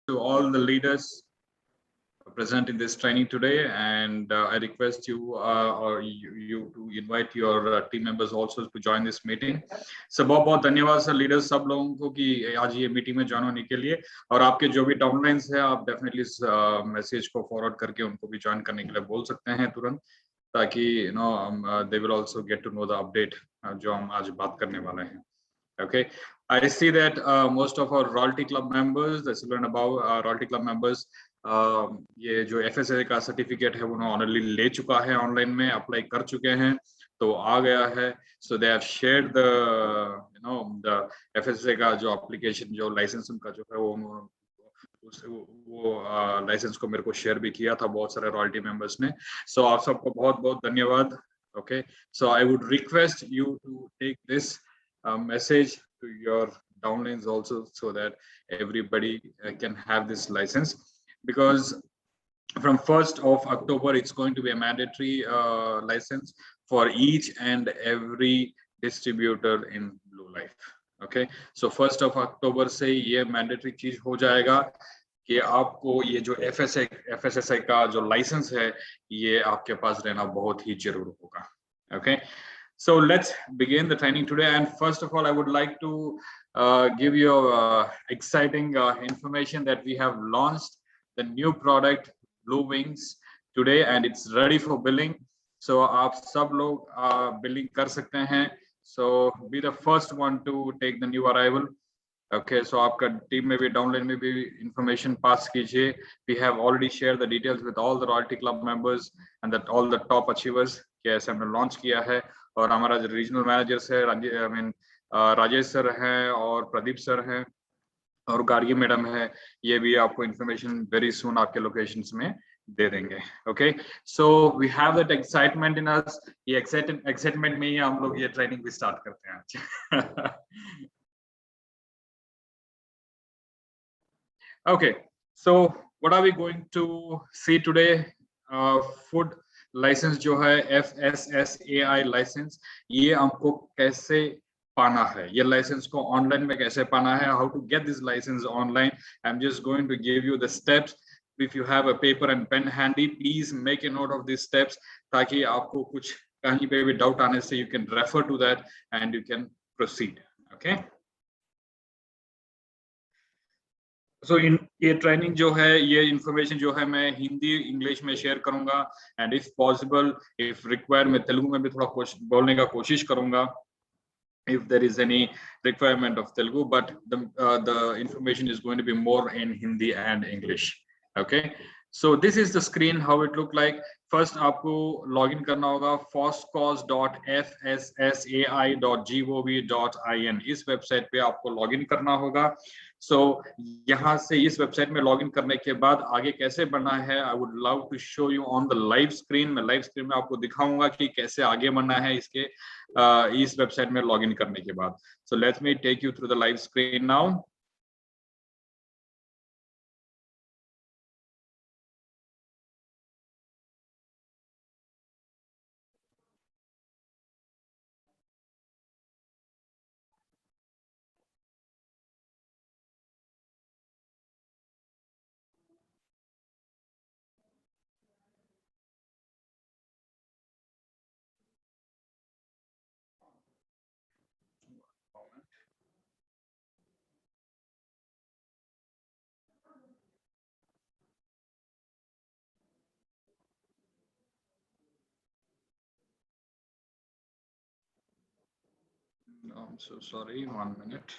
to all the leaders present in this training today, and I request you or you to invite your team members also to join this meeting. So बहुत धन्यवाद sir leaders सब लोगों को कि आज ये meeting में join होने के लिए, और आपके जो भी डाउनलाइंस है आप डेफिनेटली इस मैसेज को फॉरवर्ड करके उनको भी ज्वाइन करने के लिए बोल सकते हैं तुरंत, ताकि they will also get to know the update जो हम आज बात करने वाले हैं. Okay, I see that most of our Royalty Club members, the Silver and above Royalty Club members, ये जो FSSA का सर्टिफिकेट है उन्होंने ऑलरेडी ले चुका है, ऑनलाइन में अप्लाई कर चुके हैं, तो आ गया है. So they have shared the the FSSA का जो एप्लीकेशन, जो लाइसेंस उनका जो है वो लाइसेंस को मेरे को शेयर भी किया था बहुत सारे रॉयल्टी मेंबर्स ने. सो आप सबको बहुत बहुत धन्यवाद. Okay, so I would request you to take this message to your downlines also, so that everybody can have this license, because from 1st of October it's going to be a mandatory license for each and every distributor in Blue Life. Okay, so 1st of October से ये mandatory चीज हो जाएगा कि आपको ये जो FSSA का जो लाइसेंस है ये आपके पास रहना बहुत ही जरूर होगा. Okay, so let's begin the training today, and first of all I would like to give you exciting information that we have launched the new product Blue Wings today, and it's ready for billing. So आप सब लोग billing कर सकते हैं. So be the first one to take the new arrival. Okay, so आपका team में भी downline में भी इंफॉर्मेशन पास कीजिए. We have already shared the details with all the Royalty Club members and that all the top achievers कि ऐसे हमने launch किया है. और हमारा जो रीजनल मैनेजर्स है राजेश सर हैं और प्रदीप सर हैं और गार्गी मैडम है, ये भी आपको इंफॉर्मेशन वेरी सून आपके लोकेशंस में दे देंगे. Okay, so we have that excitement in us. ये एक्साइटमेंट में ही हम लोग ये ट्रेनिंग भी स्टार्ट करते हैं आज. Okay, so what are we going to see today? Food license जो है FSSAI license, ये हमको कैसे पाना है, ये लाइसेंस को ऑनलाइन में कैसे पाना है, how to get this license online. I'm just going to give you the steps. If you have a paper and pen handy, please make a note of these steps, ताकि आपको कुछ कहीं पे भी डाउट आने से you can refer to that and you can proceed. Okay. So in ये training जो है, ये इंफॉर्मेशन जो है मैं हिंदी इंग्लिश में शेयर करूंगा, and if possible if required मैं तेलुगु में भी थोड़ा बोलने का कोशिश करूंगा if there is any requirement of Telugu, but the information is going to be more in Hindi and English. Okay, so this is the screen how it look like. First आपको login करना होगा foscos.fssai.gov.in. इस website पे आपको login करना होगा. So यहाँ से इस वेबसाइट में लॉगिन करने के बाद आगे कैसे बढ़ना है, I would love to show you on the live screen. मैं लाइव स्क्रीन में आपको दिखाऊंगा कि कैसे आगे बढ़ना है इसके इस वेबसाइट में लॉगिन करने के बाद. So let me take you through the live screen now. I'm so sorry, 1 minute.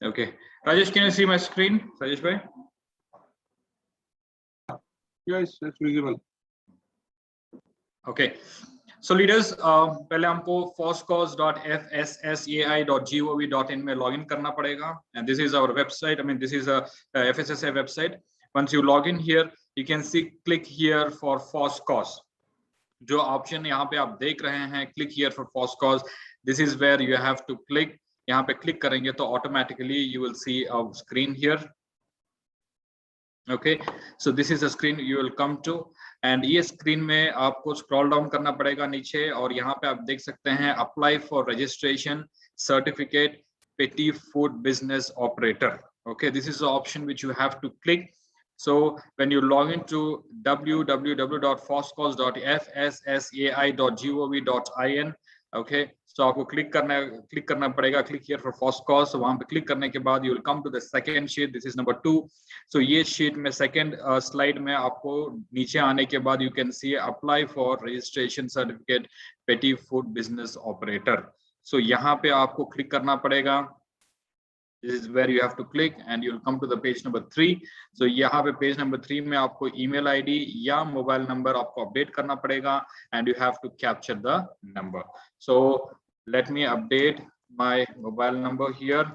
Okay, Rajesh, can you see my screen? Rajesh bhai? Yes, it's visible. Okay, so leaders, पहले हमको foscos.fssai.gov.in में login करना पड़ेगा, and this is our website. I mean, this is a FSSA website. Once you log in here, you can see click here for Foscos. जो option यहाँ पे आप देख रहे हैं, click here for Foscos. This is where you have to click. यहाँ पे click करेंगे तो automatically you will see a screen here. Okay, so this is a screen you will come to, and ये screen में आपको scroll down करना पड़ेगा नीचे, और यहाँ पे आप देख सकते हैं apply for registration certificate petty food business operator. Okay, this is the option which you have to click. So when you log into www.foscos.fssai.gov.in, okay, so आपको क्लिक करना पड़ेगा, click here for FOSCOS. वहां पे click करने के बाद you will come to the second sheet. This is number 2. So ये sheet में second slide में आपको नीचे आने के बाद you can see apply for registration certificate petty food business operator. So यहाँ पे आपको क्लिक करना पड़ेगा. This is where you have to click and you'll come to the page number 3. So यहाँ पे page number 3 में आपको email ID या mobile number आपको update करना पड़ेगा, and you have to capture the number. So let me update my mobile number here.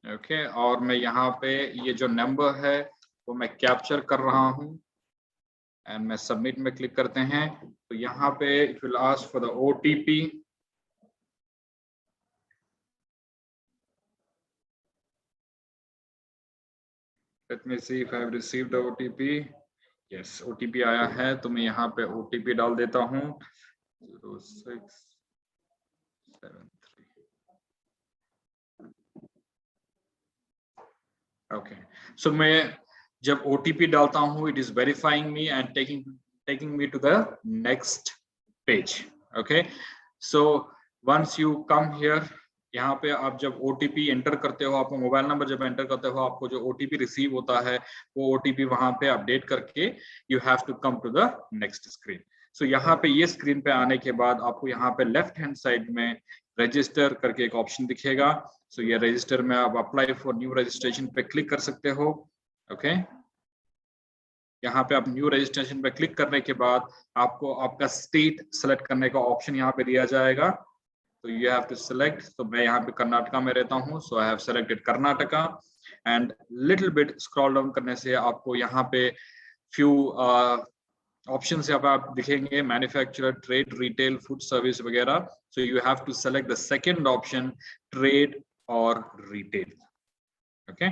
Okay, और मैं यहाँ पे ये जो number है वो मैं capture कर रहा हूँ, and मैं submit में click करते हैं. तो यहाँ पे it will ask for the OTP. Let me see if I have received the OTP. Yes, OTP आया है, तो मैं यहाँ पे OTP डाल देता हूँ 0673. Okay, so मैं जब OTP डालता हूँ, it is verifying me and taking me to the next page. Okay, so once you come here, यहाँ पे आप जब OTP एंटर करते हो, आपको मोबाइल नंबर जब एंटर करते हो, आपको जो OTP रिसीव होता है वो OTP वहां पे अपडेट करके you have to come to the next screen. So यहाँ पे ये स्क्रीन पे आने के बाद आपको यहाँ पे लेफ्ट हैंड साइड में रजिस्टर करके एक ऑप्शन दिखेगा. So ये रजिस्टर में आप अप्लाई फॉर न्यू रजिस्ट्रेशन पे क्लिक कर सकते हो. ओके, यहाँ पे आप न्यू रजिस्ट्रेशन पे क्लिक करने के बाद आपको आपका स्टेट सेलेक्ट करने का ऑप्शन यहाँ पे दिया जाएगा. तो यू हैव टू सेलेक्ट. तो मैं यहाँ पे कर्नाटका में रहता हूँ, so I have selected Karnataka, and little bit scroll down करने से आपको यहाँ पे फ्यू ऑप्शंस यहाँ पे आप दिखेंगे, manufacturer, trade, retail, food service वगैरह. So you have to select the second option, trade और रिटेल. ओके,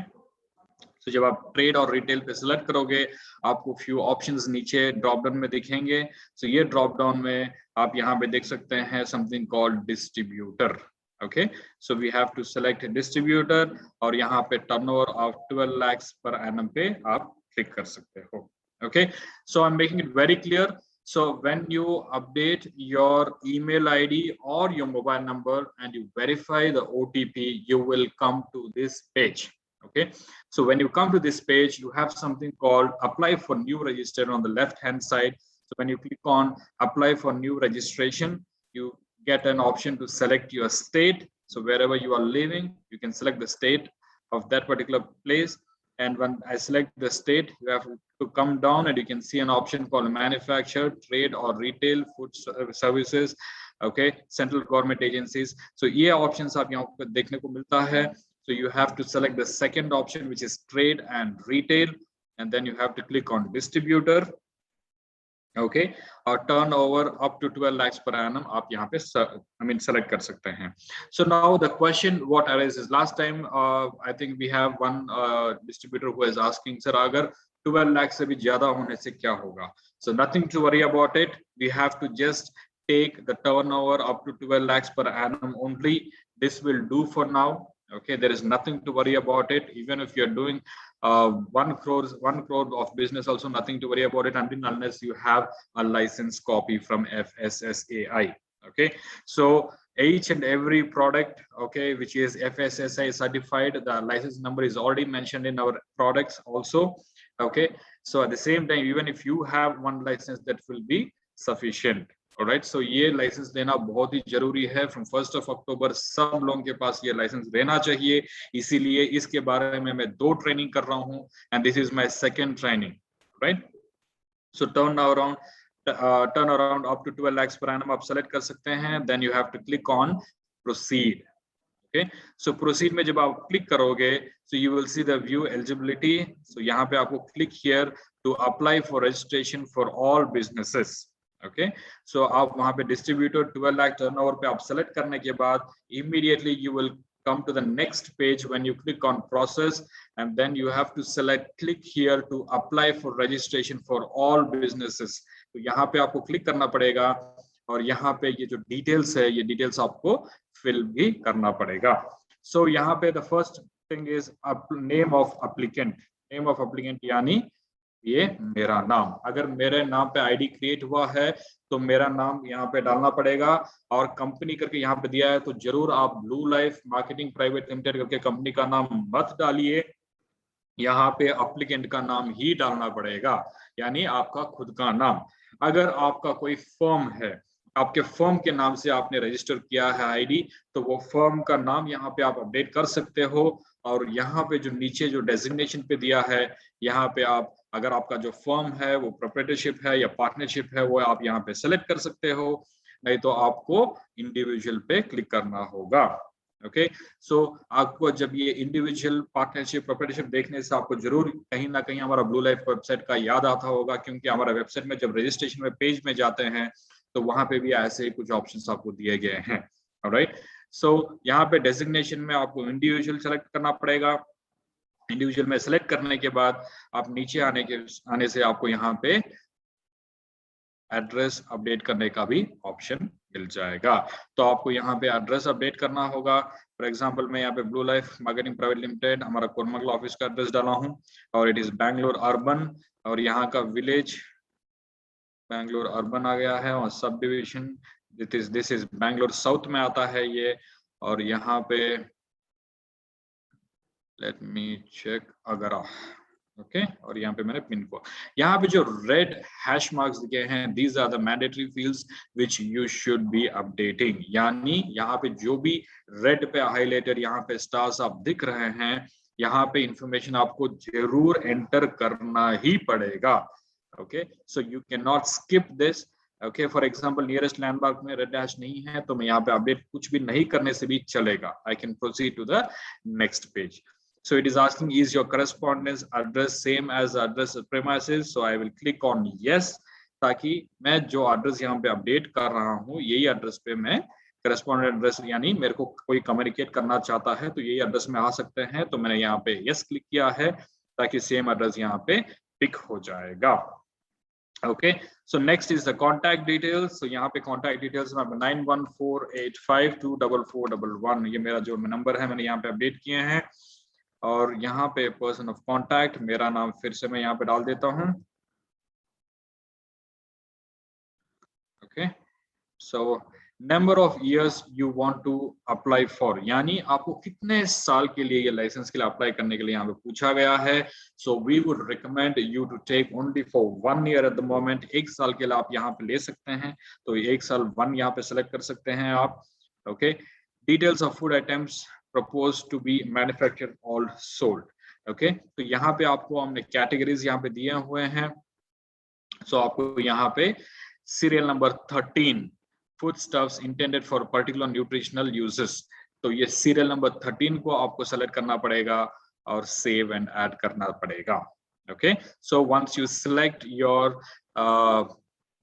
तो जब आप ट्रेड और रिटेल पे सिलेक्ट करोगे आपको फ्यू ऑप्शंस नीचे ड्रॉप डाउन में दिखेंगे. सो ये ड्रॉप डाउन में आप यहाँ पे देख सकते हैं something called distributor. Okay, so we have to select distributor, और यहाँ पे turnover of 12 lakh per annum पे आप क्लिक कर सकते हो. Okay, so I am making it very clear. So when you update your email ID or your mobile number and you verify the OTP, you will come to this page. Okay, so when you come to this page, you have something called apply for new register on the left hand side. So when you click on apply for new registration, you get an option to select your state. So wherever you are living, you can select the state of that particular place. And when I select the state, you have to come down and you can see an option called manufacturer, trade or retail, food services, okay, central government agencies. So ये options आप यहाँ पे देखने को मिलता है. So you have to select the second option, which is trade and retail, and then you have to click on distributor. Okay, or turnover up to 12 lakhs per annum आप यहाँ पे select कर सकते हैं. So now the question what arises, last time I think we have one distributor who is asking, sir अगर 12 लाख से भी ज्यादा होने से क्या होगा? So nothing to worry about it. We have to just take the turnover up to 12 lakhs per annum only. This will do for now. Okay, there is nothing to worry about it. Even if you're doing 1 crore of business, also nothing to worry about it unless you have a license copy from FSSAI. Okay, so each and every product, okay, which is FSSAI certified, the license number is already mentioned in our products also. Okay, so at the same time, even if you have one license, that will be sufficient. Alright, so ये licence लेना बहुत ही जरूरी है. From 1 अक्टूबर सब लोगों के पास ये licence रहना चाहिए. इसीलिए इसके बारे में मैं 2 ट्रेनिंग कर रहा हूँ, and this is my second training. Right, so turn around up to 12 lakh per annum आप सेलेक्ट कर सकते हैं. Then you have to click on proceed. Okay, so proceed में जब आप क्लिक करोगे, so you will see the view eligibility. So यहाँ पे आपको click here to apply for registration for all businesses. Okay so आप वहां पे डिस्ट्रीब्यूटर 12 लाख टर्नओवर पे आप सेलेक्ट करने के बाद immediately you will come to the next page when you click on process, and then you have to select click here to apply for registration for all businesses. तो यहाँ पे आपको click करना पड़ेगा और यहाँ पे ये जो डिटेल्स है ये डिटेल्स आपको फिल भी करना पड़ेगा. सो यहाँ पे the first thing is name of applicant. Name of applicant यानी ये मेरा नाम. अगर मेरे नाम पे आईडी क्रिएट हुआ है तो मेरा नाम यहाँ पे डालना पड़ेगा, और कंपनी करके यहाँ पे दिया है तो जरूर आप blue life marketing private limited करके कंपनी का नाम मत डालिए. यहाँ पे एप्लीकेंट का नाम ही डालना पड़ेगा, यानी आपका खुद का नाम. अगर आपका कोई फर्म है, आपके फर्म के नाम से आपने रजिस्टर किया है आईडी, तो वो फर्म का नाम यहाँ पे आप अपडेट कर सकते हो. और यहाँ पे जो नीचे जो डेजिग्नेशन पे दिया है, यहाँ पे आप अगर आपका जो फर्म है वो प्रोप्राइटरशिप है या पार्टनरशिप है वो आप यहाँ पे सेलेक्ट कर सकते हो, नहीं तो आपको इंडिविजुअल पे क्लिक करना होगा. ओके सो आपको जब ये इंडिविजुअल पार्टनरशिप प्रोप्राइटरशिप देखने से आपको जरूर कहीं ना कहीं हमारा ब्लू लाइफ वेबसाइट का याद आता होगा, क्योंकि हमारा वेबसाइट में जब रजिस्ट्रेशन में पेज में जाते हैं तो वहां पे भी ऐसे ही कुछ ऑप्शंस आपको दिए गए हैं. ऑलराइट सो यहाँ पे डेजिग्नेशन में आपको इंडिविजुअल सेलेक्ट करना पड़ेगा. इंडिविजुअल में सेलेक्ट करने के बाद आप नीचे आने से आपको यहाँ पे एड्रेस अपडेट करने का भी ऑप्शन मिल जाएगा. तो आपको यहाँ पे एड्रेस अपडेट करना होगा. फॉर एग्जांपल मैं यहाँ पे blue life marketing private limited हमारा कोरमंगल ऑफिस का एड्रेस डाला हूँ और इट इज बैंगलोर अर्बन, और यहाँ का विलेज बैंगलोर अर्बन आ गया है, और sub division this is Bangalore south में आता है ये. और यहाँ पे लेट मी चेक अगरा. ओके और यहाँ पे मैंने पिन को, यहाँ पे जो रेड हैश मार्क्स दिए हैं these are the mandatory fields which you should be updating. यानी यहाँ पे जो भी रेड पे हाईलाइटेड यहाँ पे स्टार्स आप दिख रहे हैं, यहाँ पे इंफॉर्मेशन आपको जरूर एंटर करना ही पड़ेगा. Okay so you can not skip this. Okay for example nearest landmark में रेड डैश नहीं है तो मैं यहाँ पे अपडेट कुछ भी नहीं करने से भी चलेगा. I can proceed to the next page. So it is asking, is your correspondence address same as the address of premises? So I will click on yes, ताकि मैं जो एड्रेस यहाँ पे अपडेट कर रहा हूँ यही एड्रेस पे मैं correspondent एड्रेस, यानी मेरे को कोई कम्युनिकेट करना चाहता है तो यही एड्रेस में आ सकते हैं. तो मैंने यहाँ पे yes क्लिक किया है ताकि सेम एड्रेस यहाँ पे पिक हो जाएगा. Okay, so next is the contact details. So यहाँ पे contact details में 9148524411 ये मेरा जो नंबर है मैंने यहाँ पे अपडेट किए हैं. और यहाँ पे पर्सन ऑफ कांटेक्ट मेरा नाम फिर से मैं यहाँ पे डाल देता हूँ. Okay so number of years you want to apply for, यानी आपको कितने साल के लिए ये लाइसेंस के लिए अप्लाई करने के लिए यहाँ पे पूछा गया है. So we would recommend you to take only for 1 year at the moment. 1 साल के लिए आप यहाँ पे ले सकते हैं, तो 1 साल 1 यहाँ पे सेलेक्ट कर सकते हैं आप. Okay details of food items proposed to be manufactured or sold. Okay, तो यहाँ पे आपको हमने कैटेगरीज यहाँ पे दिए हुए हैं. सो आपको यहाँ पे serial number 13 food stuffs intended for particular nutritional uses, तो ये सीरियल नंबर 13 को आपको सेलेक्ट करना पड़ेगा और सेव एंड ऐड करना पड़ेगा. Okay so once you select your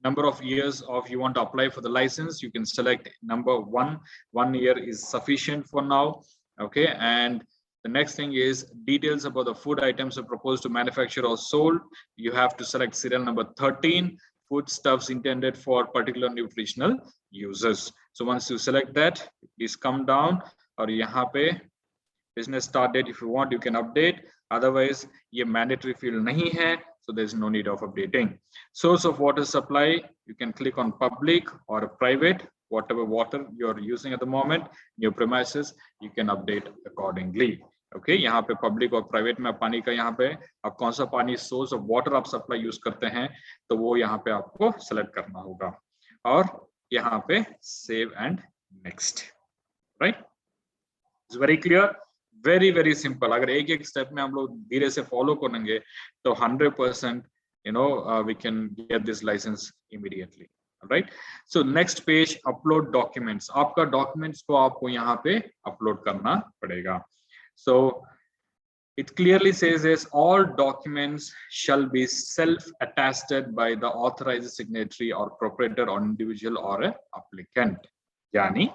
number of years of you want to apply for the license, you can select number 1 year is sufficient for now. Okay, and the next thing is details about the food items are proposed to manufacture or sold. You have to select serial number 13 foodstuffs intended for particular nutritional uses. So once you select that, please come down, or यहाँ पे business start date if you want you can update, otherwise ये mandatory field नहीं है, so there is no need of updating. Source of water supply, you can click on public or private, whatever water you are using at the moment in your premises, you can update accordingly. Okay, यहाँ पे public और private में पानी का यहाँ पे आप कौन सा पानी source of water आप supply use करते हैं तो वो यहाँ पे आपको select करना होगा, और यहाँ पे save and next. Right? It's very clear. Very very simple. अगर एक एक स्टेप में हम लोग धीरे से फॉलो करेंगे तो 100% we can get this license immediately. Right? So next page, upload documents. आपका डॉक्यूमेंट्स को आपको यहाँ पे अपलोड करना पड़ेगा. So it clearly says is all documents shall be self-attested by the authorized signatory or proprietor or individual or a applicant. यानी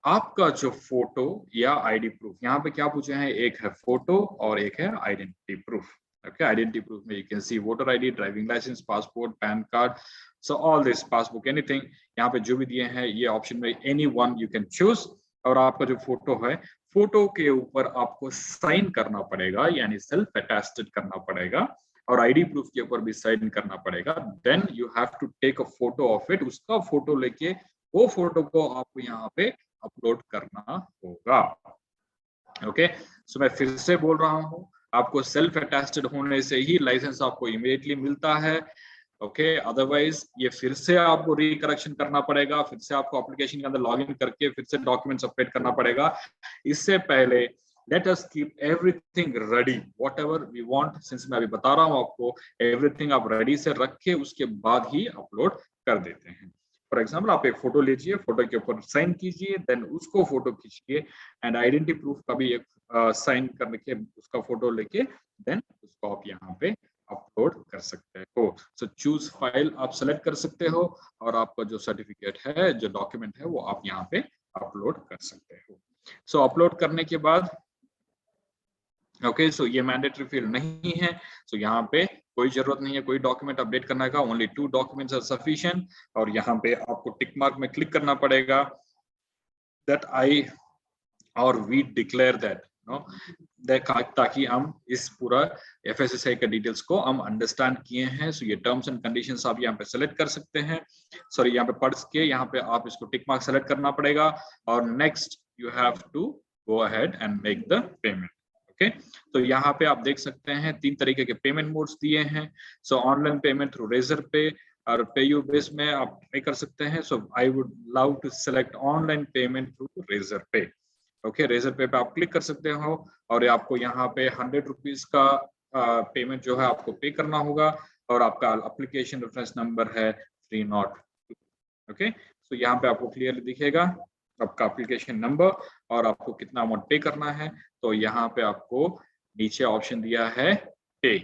आपका जो फोटो या आईडी प्रूफ, यहाँ पे क्या पूछे हैं, एक है फोटो और एक है identity proof. Okay, identity proof में you can see voter ID, driving license, passport, PAN card, so all this passbook, anything. यहाँ पे जो भी दिए हैं ये ऑप्शन में any one you can choose. और आपका जो फोटो है, फोटो के ऊपर आपको साइन करना पड़ेगा, यानी सेल्फ अटेस्टेड करना पड़ेगा, और आईडी प्रूफ के ऊपर भी साइन करना पड़ेगा. Then you have to take a photo of it. उसका फोटो लेके वो फोटो को आपको यहाँ पे अपलोड करना होगा. ओके, सो मैं फिर से बोल रहा हूँ, आपको सेल्फ अटेस्टेड होने से ही लाइसेंस आपको इमीडिएटली मिलता है. ओके, अदरवाइज ये फिर से आपको रिकरेक्शन करना पड़ेगा, फिर से आपको एप्लीकेशन के अंदर लॉगिन करके फिर से डॉक्यूमेंट सबमिट करना पड़ेगा. इससे पहले let us keep everything ready, whatever we want. Since मैं अभी बता रहा हूँ आपको, everything आप रेडी से रख के उसके बाद ही अपलोड कर देते हैं. फॉर एग्जाम्पल, आप एक फोटो लीजिए, फोटो के ऊपर साइन कीजिए, देन उसको फोटो खींचिए, एंड आइडेंटिटी प्रूफ का भी एक साइन करके उसका फोटो लेके देन उसको आप यहाँ पे अपलोड कर सकते हो. सो चूज फाइल आप सेलेक्ट कर सकते हो, और आपका जो सर्टिफिकेट है, जो डॉक्यूमेंट है, वो आप यहाँ पे अपलोड कर सकते हो. सो अपलोड करने के बाद ओके, सो ये मैंडेटरी फील्ड नहीं है, सो यहाँ पे कोई जरूरत नहीं है कोई डॉक्यूमेंट अपडेट करने का, ओनली 2 डॉक्यूमेंट्स आर सफिशिएंट. और यहाँ पे आपको टिक मार्क में क्लिक करना पड़ेगा दैट आई और वी डिक्लेयर दैट, ताकि हम इस पूरा एफएसएसआई के डिटेल्स को हम अंडरस्टैंड किए हैं. सो ये टर्म्स एंड कंडीशंस आप यहाँ पे सेलेक्ट कर सकते हैं. सॉरी, यहाँ पे पढ़ के यहाँ पे आप इसको टिक मार्क सेलेक्ट करना पड़ेगा, और next you have to go ahead and make the payment. Okay, तो यहाँ पे आप देख सकते हैं 3 तरीके के पेमेंट मोड्स दिए हैं. So online payment through Razorpay और पे यू बेस में आप पे कर सकते हैं. So I would love to select online payment through Razorpay. Okay, Razorpay आप क्लिक कर सकते हो, और आपको यहाँ पे 100 रुपीज का पेमेंट जो है आपको पे करना होगा, और आपका एप्लीकेशन रेफरेंस नंबर है 302. ओके, सो यहाँ पे आपको क्लियरली दिखेगा आपका एप्लीकेशन नंबर और आपको कितना अमाउंट पे करना है. तो यहाँ पे आपको नीचे ऑप्शन दिया है पे.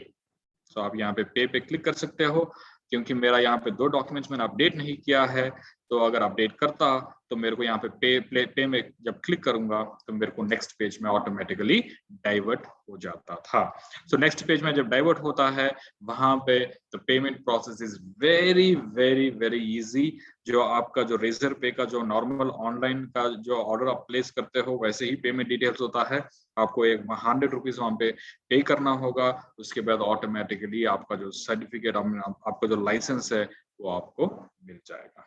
सो आप यहाँ पे क्लिक कर सकते हो. क्योंकि मेरा यहाँ पे 2 डॉक्यूमेंट्स मैंने अपडेट नहीं किया है, तो अगर अपडेट करता तो मेरे को यहाँ पे पे में जब क्लिक करूंगा तो मेरे को नेक्स्ट पेज में ऑटोमेटिकली डाइवर्ट हो जाता था. सो नेक्स्ट पेज में जब डाइवर्ट होता है, वहां पे the payment process is very very very easy. जो आपका जो रेजर पे का जो नॉर्मल ऑनलाइन का जो ऑर्डर आप प्लेस करते हो, वैसे ही पेमेंट डिटेल्स होता है. आपको एक 100 रुपीज वहां पे करना होगा. उसके बाद ऑटोमेटिकली आपका जो सर्टिफिकेट, आपका जो लाइसेंस है, वो आपको मिल जाएगा.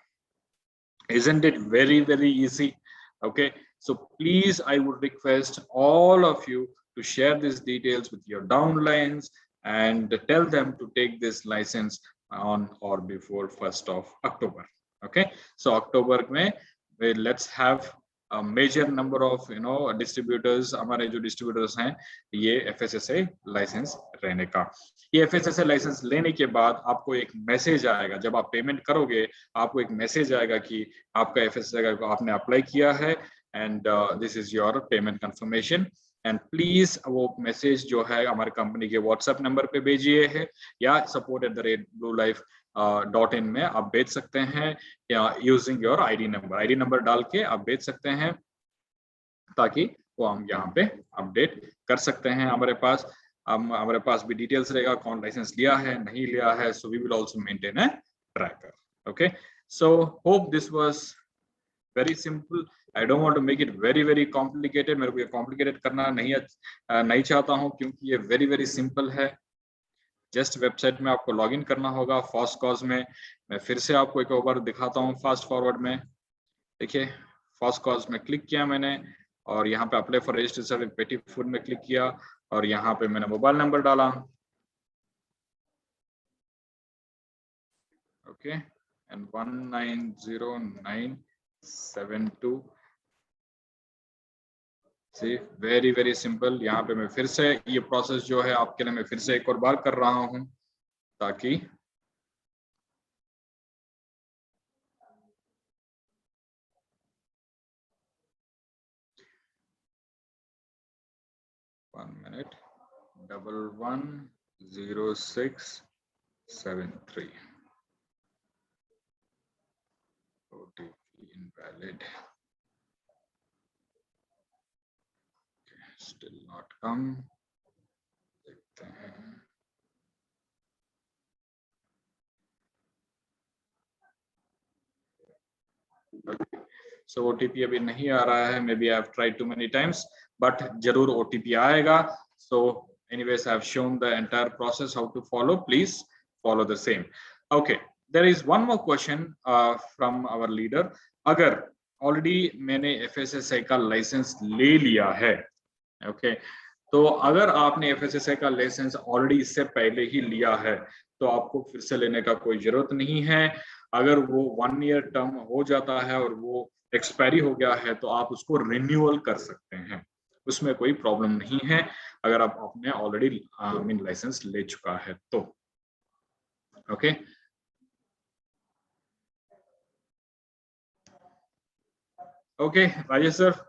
Isn't it very very easy? Okay, so please I would request all of you to share these details with your downlines and tell them to take this license on or before 1st of October. Okay, so October में let's have a major number of distributors. हमारे जो distributors हैं, ये FSSAI licence रहने का. ये FSSAI licence लेने के बाद आपको एक मैसेज आएगा. जब आप पेमेंट करोगे आपको एक मैसेज आएगा कि आपका FSSAI को आपने अप्लाई किया है, and this is your payment confirmation. And please वो मैसेज जो है हमारे कंपनी के व्हाट्सएप नंबर पे भेजिए है, या support@bluelife.in में आप भेज सकते हैं, या यूजिंग योर आईडी नंबर डाल के आप भेज सकते हैं, ताकि वो हम यहाँ पे अपडेट कर सकते हैं. हमारे पास भी डिटेल्स रहेगा कौन लाइसेंस लिया है नहीं लिया है. So we will also maintain a tracker. Okay, so hope this was very simple. I don't want to make it very very complicated. मेरे को ये कॉम्प्लिकेटेड करना नहीं चाहता हूँ, क्योंकि ये वेरी वेरी सिंपल है. जस्ट वेबसाइट में आपको लॉगिन करना होगा फास्ट कॉज में. मैं फिर से आपको एक बार दिखाता हूँ फास्ट फॉरवर्ड में. देखिए, फास्ट कॉज में क्लिक किया मैंने, और यहाँ पे apply for registered service petty food में क्लिक किया, और यहाँ पे मैंने मोबाइल नंबर डाला. Okay, and 190972. See very very simple. यहाँ पे मैं फिर से ये प्रोसेस जो है आपके लिए मैं फिर से एक और बार कर रहा हूँ, ताकि one minute. 110673. OTP invalid. Still not come. देखते हैं. Okay. So OTP अभी नहीं आ रहा है. Maybe I have tried too many times, but जरूर OTP आएगा. So anyways, I have shown the entire process how to follow. Please follow the same. Okay. There is one more question from our leader. अगर already मैंने FSSAI का licence ले लिया है, okay, तो अगर आपने FSSAI का लाइसेंस ऑलरेडी इससे पहले ही लिया है तो आपको फिर से लेने का कोई जरूरत नहीं है. अगर वो 1 ईयर टर्म हो जाता है और वो एक्सपायरी हो गया है तो आप उसको रिन्यूअल कर सकते हैं, उसमें कोई प्रॉब्लम नहीं है अगर आपने ऑलरेडी मीन लाइसेंस ले चुका है तो. ओके. Okay Rajesh sir.